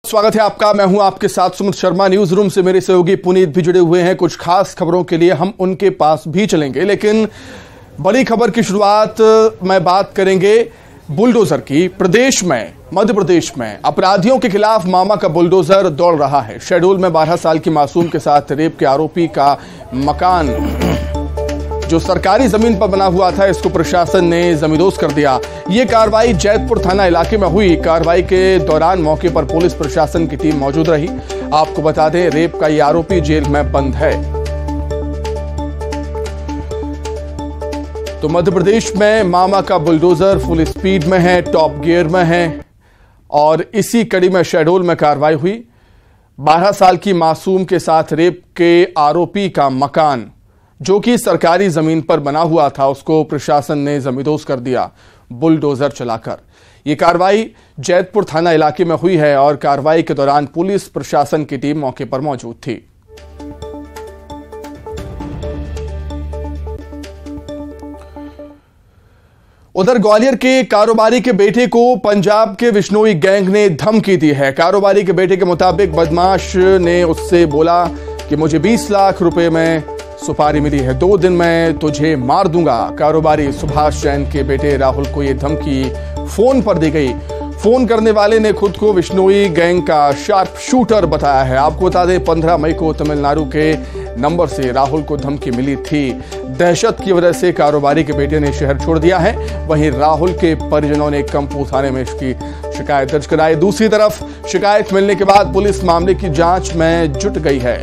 स्वागत है आपका। मैं हूं आपके साथ सुमित शर्मा। न्यूज रूम से मेरे सहयोगी पुनीत भी जुड़े हुए हैं। कुछ खास खबरों के लिए हम उनके पास भी चलेंगे, लेकिन बड़ी खबर की शुरुआत में बात करेंगे बुलडोजर की। प्रदेश में, मध्य प्रदेश में अपराधियों के खिलाफ मामा का बुलडोजर दौड़ रहा है। शहडोल में 12 साल की मासूम के साथ रेप के आरोपी का मकान जो सरकारी जमीन पर बना हुआ था, इसको प्रशासन ने जमींदोज कर दिया। ये कार्रवाई जैतपुर थाना इलाके में हुई। कार्रवाई के दौरान मौके पर पुलिस प्रशासन की टीम मौजूद रही। आपको बता दें, रेप का ये आरोपी जेल में बंद है। तो मध्य प्रदेश में मामा का बुलडोजर फुल स्पीड में है, टॉप गियर में है, और इसी कड़ी में शहडोल में कार्रवाई हुई। 12 साल की मासूम के साथ रेप के आरोपी का मकान जो कि सरकारी जमीन पर बना हुआ था, उसको प्रशासन ने जमींदोज कर दिया बुलडोजर चलाकर। यह कार्रवाई जैतपुर थाना इलाके में हुई है और कार्रवाई के दौरान पुलिस प्रशासन की टीम मौके पर मौजूद थी। उधर ग्वालियर के कारोबारी के बेटे को पंजाब के विश्नोई गैंग ने धमकी दी है। कारोबारी के बेटे के मुताबिक बदमाश ने उससे बोला कि मुझे 20 लाख रुपए में सुपारी मिली है, 2 दिन में तुझे मार दूंगा। कारोबारी सुभाष जैन के बेटे राहुल को यह धमकी फोन पर दी गई। फोन करने वाले ने खुद को विश्नोई गैंग का शार्प शूटर बताया है। आपको बता दें, 15 मई को तमिलनाडु के नंबर से राहुल को धमकी मिली थी। दहशत की वजह से कारोबारी के बेटे ने शहर छोड़ दिया है। वहीं राहुल के परिजनों ने कंपू थाने में इसकी शिकायत दर्ज कराई। दूसरी तरफ शिकायत मिलने के बाद पुलिस मामले की जांच में जुट गई है।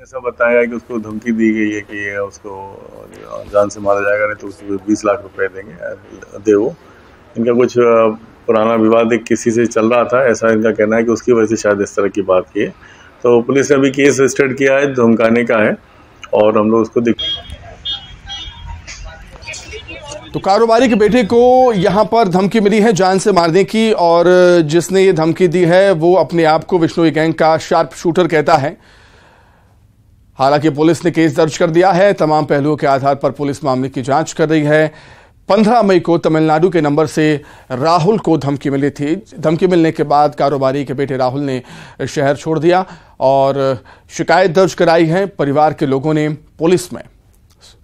ऐसा बताया कि उसको धमकी दी गई है कि उसको जान से मारा जाएगा, नहीं तो उसको 20 लाख रुपए देंगे, दे वो। इनका कुछ पुराना विवाद एक किसी से चल रहा था, ऐसा इनका कहना है कि उसकी वजह से शायद इस तरह की बात की है। तो पुलिस ने अभी केस रजिस्टर्ड किया है, धमकाने का है, और हम लोग उसको तो कारोबारी के बेटे को यहां पर धमकी मिली है जान से मारने की, और जिसने ये धमकी दी है वो अपने आप को विश्नोई गैंग का शार्प शूटर कहता है। हालांकि पुलिस ने केस दर्ज कर दिया है। तमाम पहलुओं के आधार पर पुलिस मामले की जांच कर रही है। 15 मई को तमिलनाडु के नंबर से राहुल को धमकी मिली थी। धमकी मिलने के बाद कारोबारी के बेटे राहुल ने शहर छोड़ दिया और शिकायत दर्ज कराई है परिवार के लोगों ने पुलिस में।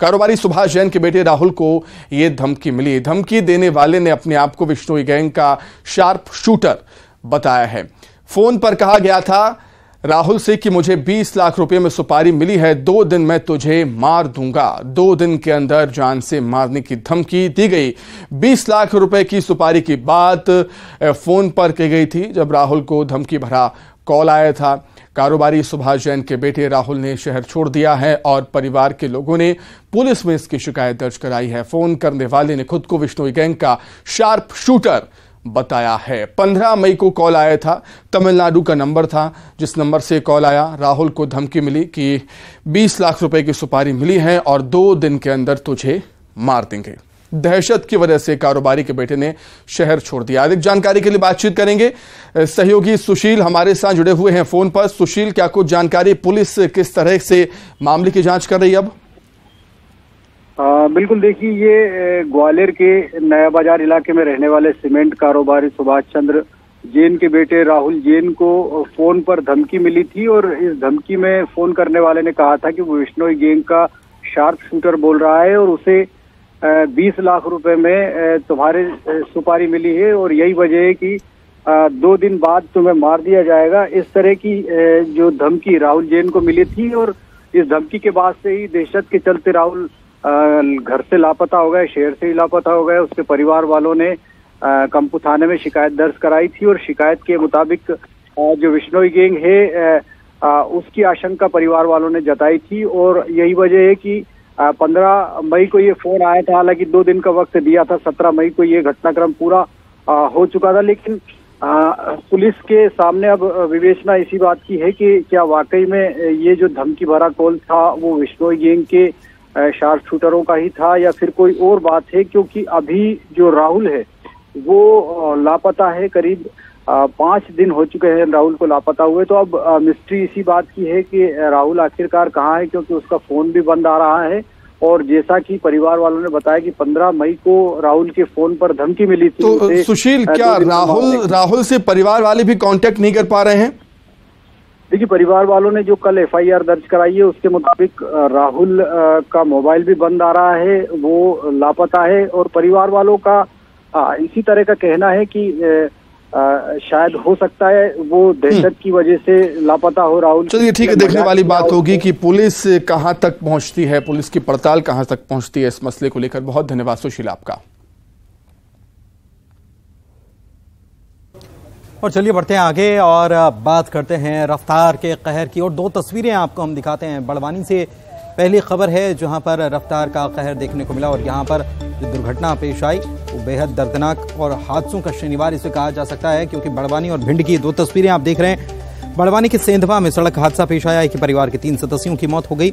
कारोबारी सुभाष जैन के बेटे राहुल को यह धमकी मिली। धमकी देने वाले ने अपने आप को विश्नोई गैंग का शार्प शूटर बताया है। फोन पर कहा गया था राहुल से कि मुझे 20 लाख रुपए में सुपारी मिली है, 2 दिन में तुझे मार दूंगा। 2 दिन के अंदर जान से मारने की धमकी दी गई। 20 लाख रुपए की सुपारी की बात फोन पर की गई थी जब राहुल को धमकी भरा कॉल आया था। कारोबारी सुभाष जैन के बेटे राहुल ने शहर छोड़ दिया है और परिवार के लोगों ने पुलिस में इसकी शिकायत दर्ज कराई है। फोन करने वाले ने खुद को विश्नोई गैंग का शार्प शूटर बताया है। 15 मई को कॉल आया था, तमिलनाडु का नंबर था जिस नंबर से कॉल आया। राहुल को धमकी मिली कि 20 लाख रुपए की सुपारी मिली है और 2 दिन के अंदर तुझे मार देंगे। दहशत की वजह से कारोबारी के बेटे ने शहर छोड़ दिया। अधिक जानकारी के लिए बातचीत करेंगे। सहयोगी सुशील हमारे साथ जुड़े हुए हैं फोन पर। सुशील, क्या कुछ जानकारी, पुलिस किस तरह से मामले की जांच कर रही है अब? बिल्कुल, देखिए, ये ग्वालियर के नया बाजार इलाके में रहने वाले सीमेंट कारोबारी सुभाष चंद्र जैन के बेटे राहुल जैन को फोन पर धमकी मिली थी और इस धमकी में फोन करने वाले ने कहा था कि वो विश्नोई गैंग का शार्प शूटर बोल रहा है और उसे 20 लाख रुपए में तुम्हारे सुपारी मिली है और यही वजह है कि 2 दिन बाद तुम्हें मार दिया जाएगा। इस तरह की जो धमकी राहुल जैन को मिली थी और इस धमकी के बाद से ही दहशत के चलते राहुल घर से लापता हो गए, शहर से ही लापता हो गए। उसके परिवार वालों ने कंपू थाने में शिकायत दर्ज कराई थी और शिकायत के मुताबिक जो विश्नोई गैंग है उसकी आशंका परिवार वालों ने जताई थी और यही वजह है कि 15 मई को ये फोन आया था। हालांकि 2 दिन का वक्त दिया था, 17 मई को ये घटनाक्रम पूरा हो चुका था, लेकिन पुलिस के सामने अब विवेचना इसी बात की है कि क्या वाकई में ये जो धमकी भरा कॉल था वो विश्नोई गैंग के शार्प शूटरों का ही था या फिर कोई और बात है। क्योंकि अभी जो राहुल है वो लापता है, करीब 5 दिन हो चुके हैं राहुल को लापता हुए। तो अब मिस्ट्री इसी बात की है कि राहुल आखिरकार कहाँ है, क्योंकि उसका फोन भी बंद आ रहा है और जैसा कि परिवार वालों ने बताया कि 15 मई को राहुल के फोन पर धमकी मिली थी। तो सुशील, क्या राहुल से परिवार वाले भी कांटेक्ट नहीं कर पा रहे हैं? देखिए, परिवार वालों ने जो कल FIR दर्ज कराई है उसके मुताबिक राहुल का मोबाइल भी बंद आ रहा है, वो लापता है। और परिवार वालों का इसी तरह का कहना है कि शायद हो सकता है वो दहशत की वजह से लापता हो राहुल। चलिए ठीक है, देखने वाली बात होगी कि पुलिस कहां तक पहुंचती है, पुलिस की पड़ताल कहां तक पहुंचती है इस मसले को लेकर। बहुत धन्यवाद सुशील आपका। और चलिए बढ़ते हैं आगे और बात करते हैं रफ्तार के कहर की। और दो तस्वीरें आपको हम दिखाते हैं। बड़वानी से पहली खबर है जहां पर रफ्तार का कहर देखने को मिला और यहां पर जो दुर्घटना पेश आई वो बेहद दर्दनाक और हादसों का शनिवार इसे कहा जा सकता है, क्योंकि बड़वानी और भिंड की दो तस्वीरें आप देख रहे हैं। बड़वानी के सेंधवा में सड़क हादसा पेश आया है कि परिवार के 3 सदस्यों की मौत हो गई।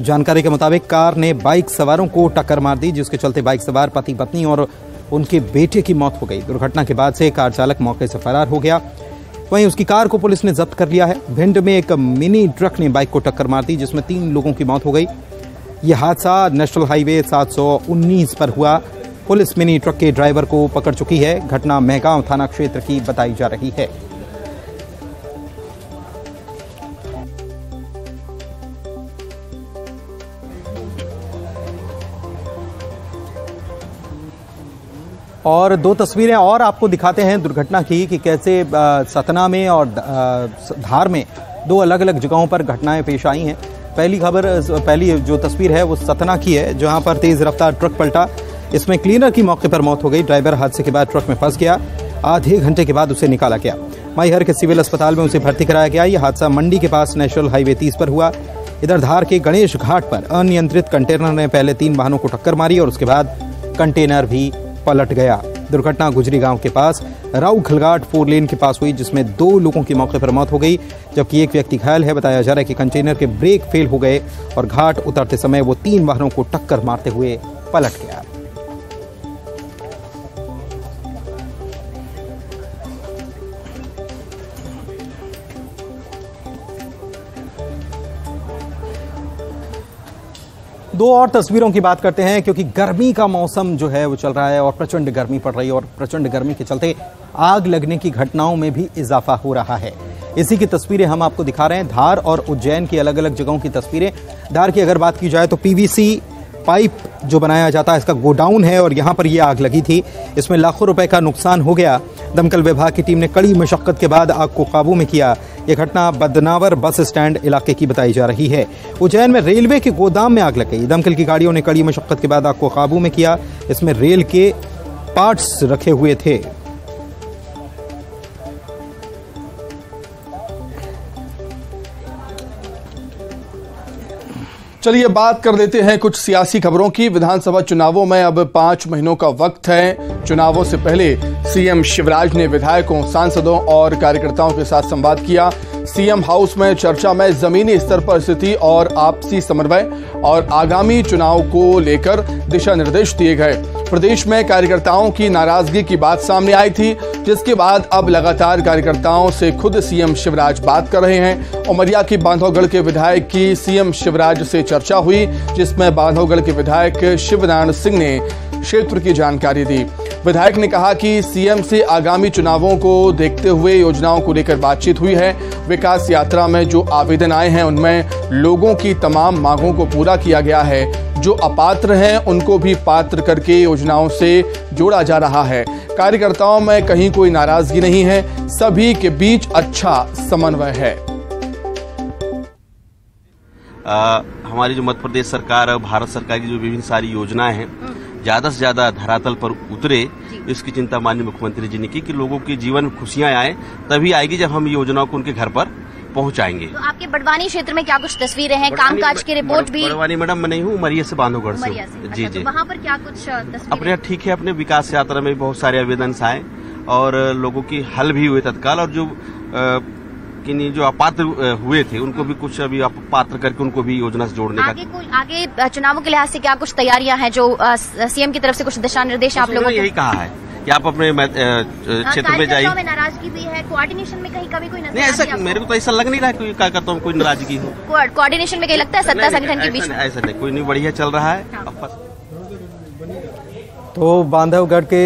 जानकारी के मुताबिक कार ने बाइक सवारों को टक्कर मार दी, जिसके चलते बाइक सवार पति पत्नी और उनके बेटे की मौत हो गई। दुर्घटना के बाद से कार चालक मौके से फरार हो गया। वहीं उसकी कार को पुलिस ने जब्त कर लिया है। भिंड में एक मिनी ट्रक ने बाइक को टक्कर मार दी, जिसमें 3 लोगों की मौत हो गई। यह हादसा नेशनल हाईवे 719 पर हुआ। पुलिस मिनी ट्रक के ड्राइवर को पकड़ चुकी है। घटना मेहगांव थाना क्षेत्र की बताई जा रही है। और दो तस्वीरें और आपको दिखाते हैं दुर्घटना की कि कैसे सतना में और धार में 2 अलग अलग जगहों पर घटनाएं पेश आई हैं। पहली जो तस्वीर है वो सतना की है, जहां पर तेज रफ्तार ट्रक पलटा। इसमें क्लीनर की मौके पर मौत हो गई। ड्राइवर हादसे के बाद ट्रक में फंस गया। आधे घंटे के बाद उसे निकाला गया। मैहर के सिविल अस्पताल में उसे भर्ती कराया गया। यह हादसा मंडी के पास नेशनल हाईवे 30 पर हुआ। इधर धार के गणेश घाट पर अनियंत्रित कंटेनर ने पहले 3 वाहनों को टक्कर मारी और उसके बाद कंटेनर भी पलट गया। दुर्घटना गुजरी गांव के पास राऊ खलघाट 4 लेन के पास हुई, जिसमें 2 लोगों की मौके पर मौत हो गई, जबकि एक व्यक्ति घायल है। बताया जा रहा है कि कंटेनर के ब्रेक फेल हो गए और घाट उतरते समय वो 3 वाहनों को टक्कर मारते हुए पलट गया। दो और तस्वीरों की बात करते हैं, क्योंकि गर्मी का मौसम जो है वो चल रहा है और प्रचंड गर्मी पड़ रही है और प्रचंड गर्मी के चलते आग लगने की घटनाओं में भी इजाफा हो रहा है। इसी की तस्वीरें हम आपको दिखा रहे हैं। धार और उज्जैन की अलग अलग जगहों की तस्वीरें। धार की अगर बात की जाए तो PVC पाइप जो बनाया जाता है इसका गोडाउन है और यहाँ पर यह आग लगी थी। इसमें लाखों रुपए का नुकसान हो गया। दमकल विभाग की टीम ने कड़ी मशक्कत के बाद आग को काबू में किया। यह घटना बदनावर बस स्टैंड इलाके की बताई जा रही है। उज्जैन में रेलवे के गोदाम में आग लग गई। दमकल की गाड़ियों ने कड़ी मशक्कत के बाद आग को काबू में किया। इसमें रेल के पार्ट्स रखे हुए थे। चलिए बात कर लेते हैं कुछ सियासी खबरों की। विधानसभा चुनावों में अब 5 महीनों का वक्त है। चुनावों से पहले सीएम शिवराज ने विधायकों, सांसदों और कार्यकर्ताओं के साथ संवाद किया। सीएम हाउस में चर्चा में जमीनी स्तर पर स्थिति और आपसी समन्वय और आगामी चुनाव को लेकर दिशा निर्देश दिए गए। प्रदेश में कार्यकर्ताओं की नाराजगी की बात सामने आई थी, जिसके बाद अब लगातार कार्यकर्ताओं से खुद सीएम शिवराज बात कर रहे हैं। उमरिया की बांधवगढ़ के विधायक की सीएम शिवराज से चर्चा हुई, जिसमें बांधवगढ़ के विधायक शिवनारायण सिंह ने क्षेत्र की जानकारी दी। विधायक ने कहा कि सीएम से आगामी चुनावों को देखते हुए योजनाओं को लेकर बातचीत हुई है। विकास यात्रा में जो आवेदन आए हैं उनमें लोगों की तमाम मांगों को पूरा किया गया है। जो अपात्र हैं उनको भी पात्र करके योजनाओं से जोड़ा जा रहा है। कार्यकर्ताओं में कहीं कोई नाराजगी नहीं है, सभी के बीच अच्छा समन्वय है। हमारी जो मध्य प्रदेश सरकार और भारत सरकार की जो विभिन्न सारी योजनाएं हैं ज्यादा से ज्यादा धरातल पर उतरे, इसकी चिंता माननीय मुख्यमंत्री जी ने की कि लोगों के जीवन में खुशियां आए, तभी आएगी जब हम योजनाओं को उनके घर पर पहुंचाएंगे। तो आपके बड़वानी क्षेत्र में क्या कुछ तस्वीरें हैं, कामकाज की रिपोर्ट भी? बड़वानी मैडम मैं नहीं हूँ, उमरिया से बांधवगढ़ से। जी जी। वहाँ पर क्या कुछ तस्वीरें? अपने ठीक है, अपने विकास यात्रा में बहुत सारे आवेदन आए और लोगों की हल भी हुए तत्काल, और जो अपात्र हुए थे उनको भी कुछ अभी पात्र करके उनको भी योजना से जोड़ने का। आगे चुनावों के लिहाज से क्या कुछ तैयारियां हैं जो सीएम की तरफ से कुछ दिशा निर्देश आप लोगों को? यही कहा है कि आप अपने क्षेत्र में जाइए। नाराजगी भी है, कोऑर्डिनेशन में कहीं कभी कोई नहीं, ऐसा मेरे को तो ऐसा लग नहीं रहा है क्या कहता हूँ कोई नाराजगी हो। कोऑर्डिनेशन में कहीं लगता है सत्ता संगठन के बीच में? ऐसा नहीं, कोई नहीं, बढ़िया चल रहा है। तो बांधवगढ़ के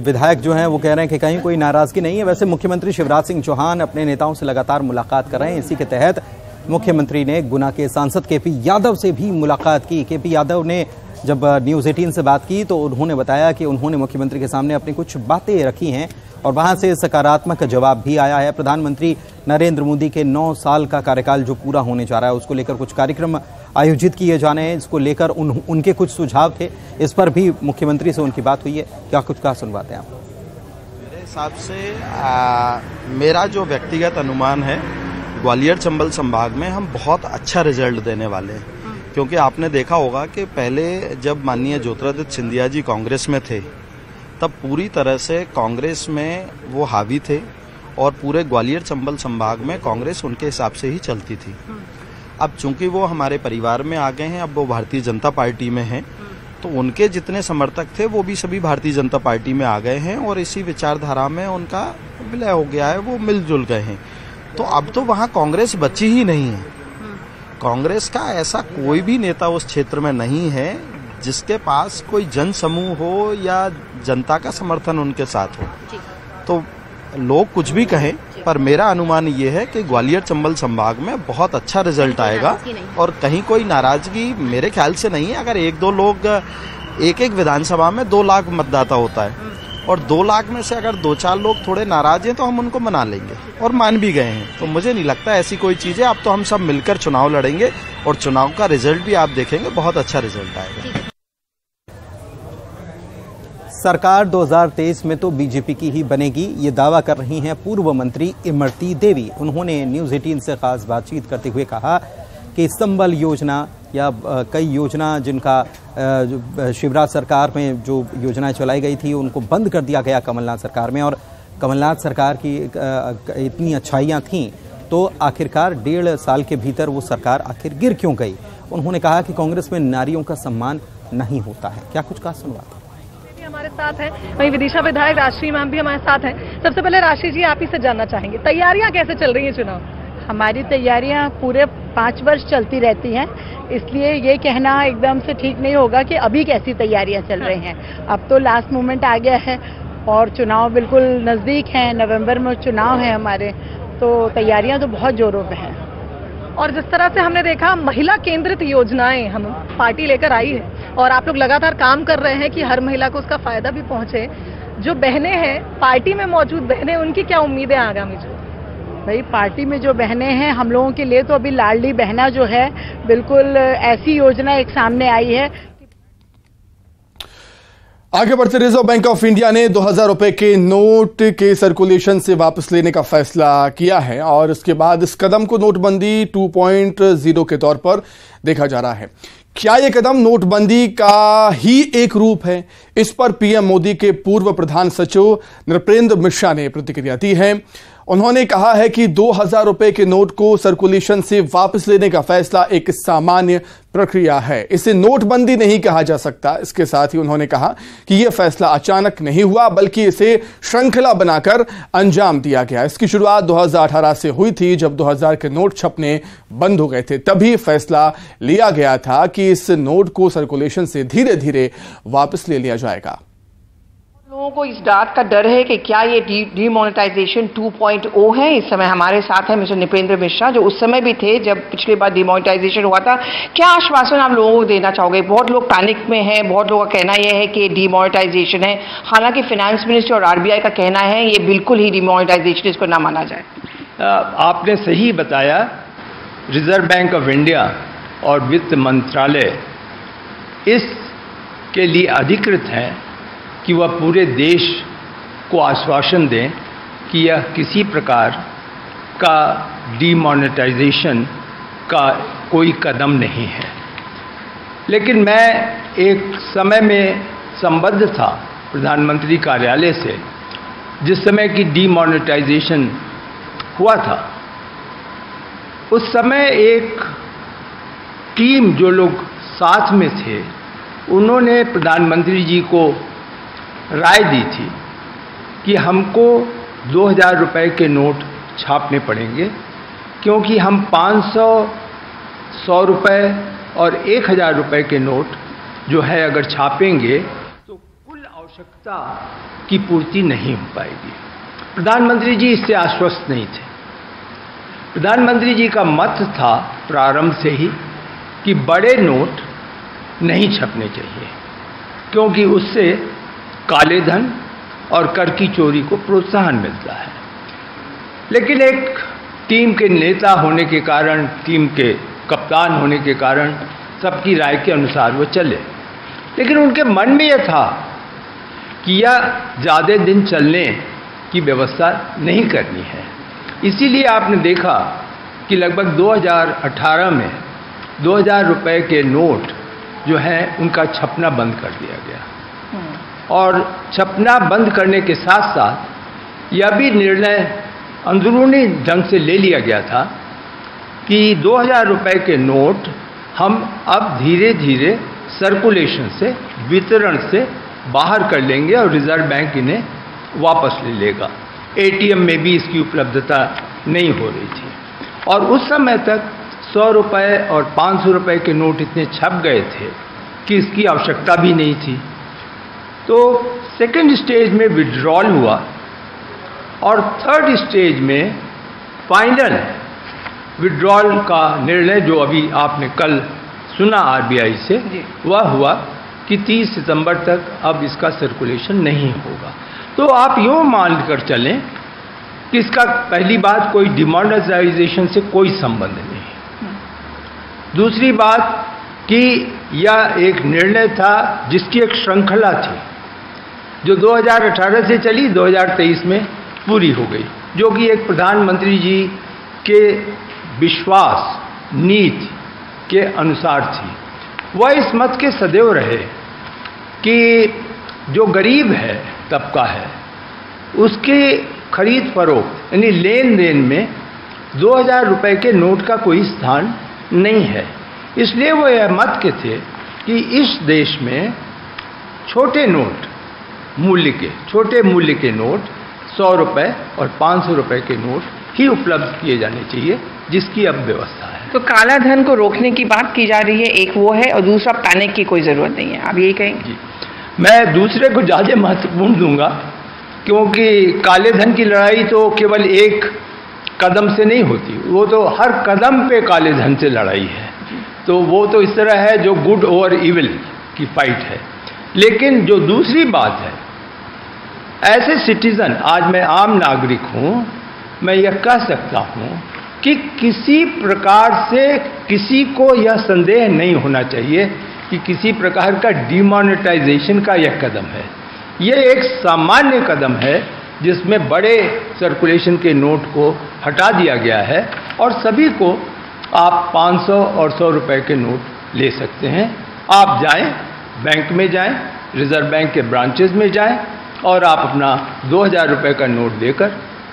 विधायक जो हैं वो कह रहे हैं कि कहीं कोई नाराजगी नहीं है। वैसे मुख्यमंत्री शिवराज सिंह चौहान अपने नेताओं से लगातार मुलाकात कर रहे हैं। इसी के तहत मुख्यमंत्री ने गुना के सांसद केपी यादव से भी मुलाकात की। केपी यादव ने जब न्यूज़ 18 से बात की तो उन्होंने बताया कि उन्होंने मुख्यमंत्री के सामने अपनी कुछ बातें रखी हैं और वहां से सकारात्मक जवाब भी आया है। प्रधानमंत्री नरेंद्र मोदी के 9 साल का कार्यकाल जो पूरा होने जा रहा है उसको लेकर कुछ कार्यक्रम आयोजित किए जाने हैं। इसको लेकर उनके कुछ सुझाव थे, इस पर भी मुख्यमंत्री से उनकी बात हुई है। क्या कुछ कहा, सुनवाते हैं आप। मेरे हिसाब से मेरा जो व्यक्तिगत अनुमान है, ग्वालियर चंबल संभाग में हम बहुत अच्छा रिजल्ट देने वाले हैं, क्योंकि आपने देखा होगा कि पहले जब माननीय ज्योतिरादित्य सिंधिया जी कांग्रेस में थे तब पूरी तरह से कांग्रेस में वो हावी थे और पूरे ग्वालियर चंबल संभाग में कांग्रेस उनके हिसाब से ही चलती थी। अब चूंकि वो हमारे परिवार में आ गए हैं, अब वो भारतीय जनता पार्टी में हैं, तो उनके जितने समर्थक थे वो भी सभी भारतीय जनता पार्टी में आ गए हैं और इसी विचारधारा में उनका विलय हो गया है, वो मिलजुल गए हैं। तो अब तो वहाँ कांग्रेस बची ही नहीं है। कांग्रेस का ऐसा कोई भी नेता उस क्षेत्र में नहीं है जिसके पास कोई जन समूह हो या जनता का समर्थन उनके साथ हो। तो लोग कुछ भी कहें, पर मेरा अनुमान ये है कि ग्वालियर चंबल संभाग में बहुत अच्छा रिजल्ट आएगा और कहीं कोई नाराजगी मेरे ख्याल से नहीं है। अगर 1-2 लोग, एक विधानसभा में 2 लाख मतदाता होता है और 2 लाख में से अगर 2-4 लोग थोड़े नाराज हैं तो हम उनको मना लेंगे और मान भी गए हैं। तो मुझे नहीं लगता ऐसी कोई चीज़ है। अब तो हम सब मिलकर चुनाव लड़ेंगे और चुनाव का रिजल्ट भी आप देखेंगे, बहुत अच्छा रिजल्ट आएगा। सरकार 2023 में तो बीजेपी की ही बनेगी, ये दावा कर रही हैं पूर्व मंत्री इमरती देवी। उन्होंने न्यूज़ 18 से खास बातचीत करते हुए कहा कि संबल योजना या कई योजना जिनका शिवराज सरकार में जो योजनाएं चलाई गई थी उनको बंद कर दिया गया कमलनाथ सरकार में, और कमलनाथ सरकार की इतनी अच्छाइयाँ थीं तो आखिरकार 1.5 साल के भीतर वो सरकार आखिर गिर क्यों गई। उन्होंने कहा कि कांग्रेस में नारियों का सम्मान नहीं होता है। क्या कुछ कहा, सुनवा हमारे साथ है, वहीं विदिशा विधायक राशि मैम भी हमारे साथ हैं। सबसे पहले राशि जी, आप ही से जानना चाहेंगे तैयारियां कैसे चल रही हैं चुनाव? हमारी तैयारियां पूरे 5 वर्ष चलती रहती हैं, इसलिए ये कहना एकदम से ठीक नहीं होगा कि अभी कैसी तैयारियां चल रही हैं। अब तो लास्ट मोमेंट आ गया है और चुनाव बिल्कुल नजदीक है, नवंबर में चुनाव है हमारे, तो तैयारियां तो बहुत जोरों पे हैं। और जिस तरह से हमने देखा महिला केंद्रित योजनाएं हम पार्टी लेकर आई है और आप लोग लगातार काम कर रहे हैं कि हर महिला को उसका फायदा भी पहुंचे। जो बहनें हैं पार्टी में मौजूद बहनें, उनकी क्या उम्मीदें आगामी? जो भाई पार्टी में जो बहनें हैं, हम लोगों के लिए तो अभी लाडली बहना जो है बिल्कुल ऐसी योजना एक सामने आई है। आगे बढ़ते, रिजर्व बैंक ऑफ इंडिया ने 2000 रुपए के नोट के सर्कुलेशन से वापस लेने का फैसला किया है और इसके बाद इस कदम को नोटबंदी 2.0 के तौर पर देखा जा रहा है। क्या यह कदम नोटबंदी का ही एक रूप है? इस पर पीएम मोदी के पूर्व प्रधान सचिव नृपेंद्र मिश्रा ने प्रतिक्रिया दी है। उन्होंने कहा है कि 2000 रुपए के नोट को सर्कुलेशन से वापस लेने का फैसला एक सामान्य प्रक्रिया है, इसे नोटबंदी नहीं कहा जा सकता। इसके साथ ही उन्होंने कहा कि यह फैसला अचानक नहीं हुआ, बल्कि इसे श्रृंखला बनाकर अंजाम दिया गया। इसकी शुरुआत 2018 से हुई थी, जब 2000 के नोट छपने बंद हो गए थे। तभी फैसला लिया गया था कि इस नोट को सर्कुलेशन से धीरे धीरे वापस ले लिया जाएगा। लोगों को इस बात का डर है कि क्या ये डीमोनेटाइजेशन 2.0 है। इस समय हमारे साथ है मिस्टर नृपेंद्र मिश्रा, जो उस समय भी थे जब पिछली बार डीमोनेटाइजेशन हुआ था। क्या आश्वासन आप लोगों को देना चाहोगे? बहुत लोग पैनिक में हैं, बहुत लोगों का कहना यह है कि डीमोनेटाइजेशन है, हालांकि फाइनेंस मिनिस्टर और आरबीआई का कहना है ये बिल्कुल ही डीमोनेटाइजेशन, इसको ना माना जाए। आपने सही बताया, रिजर्व बैंक ऑफ इंडिया और वित्त मंत्रालय इसके लिए अधिकृत है कि वह पूरे देश को आश्वासन दें कि यह किसी प्रकार का डीमोनेटाइजेशन का कोई कदम नहीं है। लेकिन मैं एक समय में संबद्ध था प्रधानमंत्री कार्यालय से, जिस समय की डीमोनेटाइजेशन हुआ था। उस समय एक टीम जो लोग साथ में थे, उन्होंने प्रधानमंत्री जी को राय दी थी कि हमको 2000 रुपए के नोट छापने पड़ेंगे, क्योंकि हम 500, 100 रुपए और 1000 रुपए के नोट जो है अगर छापेंगे तो कुल आवश्यकता की पूर्ति नहीं हो पाएगी। प्रधानमंत्री जी इससे आश्वस्त नहीं थे। प्रधानमंत्री जी का मत था प्रारंभ से ही कि बड़े नोट नहीं छपने चाहिए, क्योंकि उससे काले धन और कर की चोरी को प्रोत्साहन मिलता है। लेकिन एक टीम के नेता होने के कारण, टीम के कप्तान होने के कारण सबकी राय के अनुसार वो चले, लेकिन उनके मन में यह था कि यह ज़्यादा दिन चलने की व्यवस्था नहीं करनी है। इसीलिए आपने देखा कि लगभग 2018 में 2000 रुपए के नोट जो है उनका छपना बंद कर दिया गया, और छपना बंद करने के साथ साथ यह भी निर्णय अंदरूनी ढंग से ले लिया गया था कि 2000 रुपए के नोट हम अब धीरे धीरे सर्कुलेशन से, वितरण से बाहर कर लेंगे और रिजर्व बैंक इन्हें वापस ले लेगा। एटीएम में भी इसकी उपलब्धता नहीं हो रही थी, और उस समय तक 100 रुपए और 500 रुपए के नोट इतने छप गए थे कि इसकी आवश्यकता भी नहीं थी। तो सेकेंड स्टेज में विड्रॉल हुआ, और थर्ड स्टेज में फाइनल विड्रॉल का निर्णय जो अभी आपने कल सुना आरबीआई से, वह हुआ कि 30 सितंबर तक अब इसका सर्कुलेशन नहीं होगा। तो आप यूँ मान कर चलें कि इसका पहली बात कोई डिमोनेटाइजेशन से कोई संबंध नहीं। दूसरी बात कि यह एक निर्णय था जिसकी एक श्रृंखला थी जो 2018 से चली, 2023 में पूरी हो गई, जो कि एक प्रधानमंत्री जी के विश्वास नीति के अनुसार थी। वह इस मत के सदैव रहे कि जो गरीब है, तबका है, उसके खरीद फरोख्त यानी लेन देन में 2000 रुपए के नोट का कोई स्थान नहीं है। इसलिए वो यह मत के थे कि इस देश में छोटे नोट मूल्य के, छोटे मूल्य के नोट 100 रुपए और 500 रुपए के नोट ही उपलब्ध किए जाने चाहिए, जिसकी अब व्यवस्था है। तो काला धन को रोकने की बात की जा रही है, एक वो है, और दूसरा पैनिक की कोई ज़रूरत नहीं है, आप यही कहेंगे? जी, मैं दूसरे को ज़्यादा महत्वपूर्ण दूंगा, क्योंकि काले धन की लड़ाई तो केवल एक कदम से नहीं होती, वो तो हर कदम पे काले धन से लड़ाई है। तो वो तो इस तरह है जो गुड ओवर इविल की फाइट है। लेकिन जो दूसरी बात है, ऐसे सिटीजन, आज मैं आम नागरिक हूँ, मैं यह कह सकता हूँ कि किसी प्रकार से किसी को यह संदेह नहीं होना चाहिए कि किसी प्रकार का डिमोनेटाइजेशन का यह कदम है। यह एक सामान्य कदम है जिसमें बड़े सर्कुलेशन के नोट को हटा दिया गया है, और सभी को आप 500 और 100 रुपए के नोट ले सकते हैं। आप जाएं, बैंक में जाएं, रिजर्व बैंक के ब्रांचेज में जाएं, और आप अपना 2000 रुपए का नोट देकर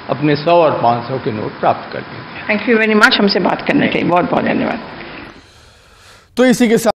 अपने 100 और 500 के नोट प्राप्त कर लेंगे। थैंक यू वेरी मच, हमसे बात करने के लिए बहुत बहुत धन्यवाद। तो इसी के साथ